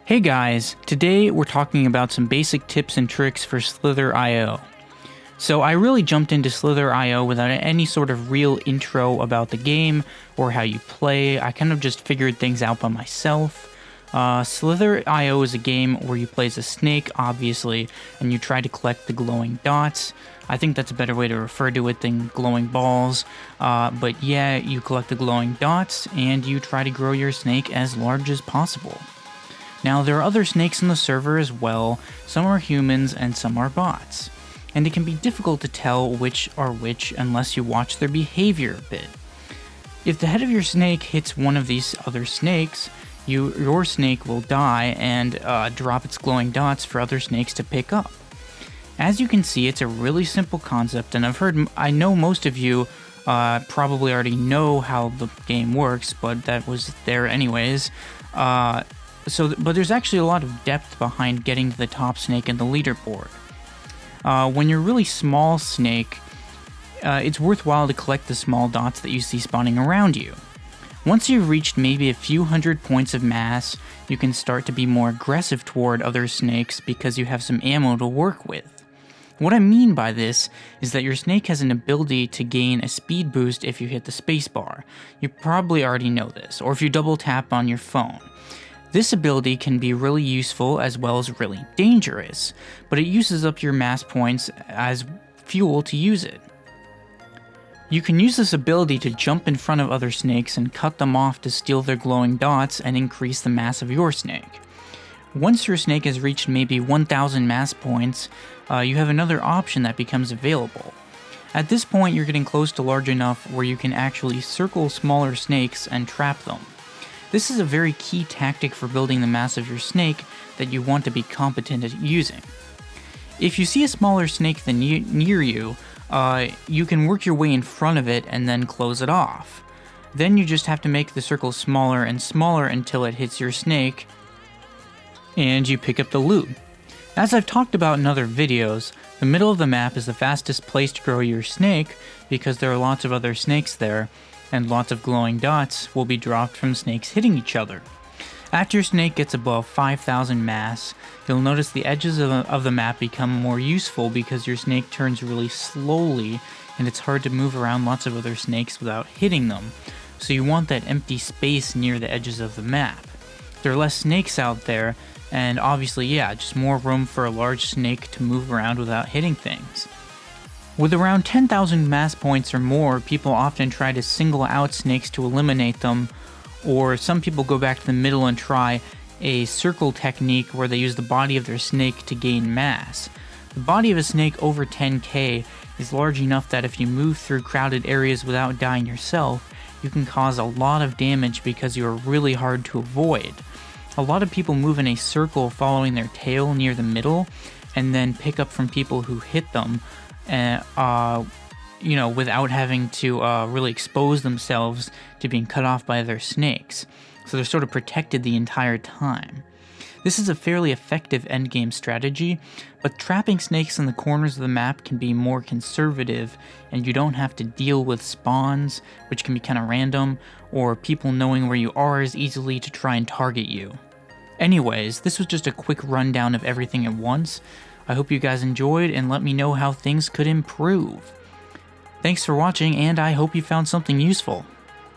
Hey guys, today we're talking about some basic tips and tricks for Slither.io. So I really jumped into Slither.io without any sort of real intro about the game or how you play. I kind of just figured things out by myself. Slither.io is a game where you play as a snake, obviously, and you try to collect the glowing dots. I think that's a better way to refer to it than glowing balls. But yeah, you collect the glowing dots and you try to grow your snake as large as possible. Now, there are other snakes in the server as well. Some are humans and some are bots. And it can be difficult to tell which are which unless you watch their behavior a bit. If the head of your snake hits one of these other snakes, your snake will die and drop its glowing dots for other snakes to pick up. As you can see, it's a really simple concept, and I know most of you probably already know how the game works, but that was there anyways. But there's actually a lot of depth behind getting to the top snake in the leaderboard. When you're a really small snake, it's worthwhile to collect the small dots that you see spawning around you. Once you've reached maybe a few hundred points of mass, you can start to be more aggressive toward other snakes because you have some ammo to work with. What I mean by this is that your snake has an ability to gain a speed boost if you hit the spacebar. You probably already know this, or if you double tap on your phone. This ability can be really useful as well as really dangerous, but it uses up your mass points as fuel to use it. You can use this ability to jump in front of other snakes and cut them off to steal their glowing dots and increase the mass of your snake. Once your snake has reached maybe 1000 mass points, you have another option that becomes available. At this point, you're getting close to large enough where you can actually circle smaller snakes and trap them. This is a very key tactic for building the mass of your snake that you want to be competent at using. If you see a smaller snake than near you, you can work your way in front of it and then close it off. Then you just have to make the circle smaller and smaller until it hits your snake, and you pick up the loot. As I've talked about in other videos, the middle of the map is the fastest place to grow your snake because there are lots of other snakes there, and lots of glowing dots will be dropped from snakes hitting each other. After your snake gets above 5,000 mass, you'll notice the edges of the map become more useful because your snake turns really slowly and it's hard to move around lots of other snakes without hitting them, so you want that empty space near the edges of the map. There are less snakes out there, and obviously, just more room for a large snake to move around without hitting things. With around 10,000 mass points or more, people often try to single out snakes to eliminate them, or some people go back to the middle and try a circle technique where they use the body of their snake to gain mass. The body of a snake over 10k is large enough that if you move through crowded areas without dying yourself, you can cause a lot of damage because you are really hard to avoid. A lot of people move in a circle following their tail near the middle, and then pick up from people who hit them, without having to really expose themselves to being cut off by other snakes. So they're sort of protected the entire time. This is a fairly effective endgame strategy, but trapping snakes in the corners of the map can be more conservative, and you don't have to deal with spawns, which can be kind of random, or people knowing where you are as easily to try and target you. Anyways, this was just a quick rundown of everything at once. I hope you guys enjoyed, and let me know how things could improve. Thanks for watching, and I hope you found something useful.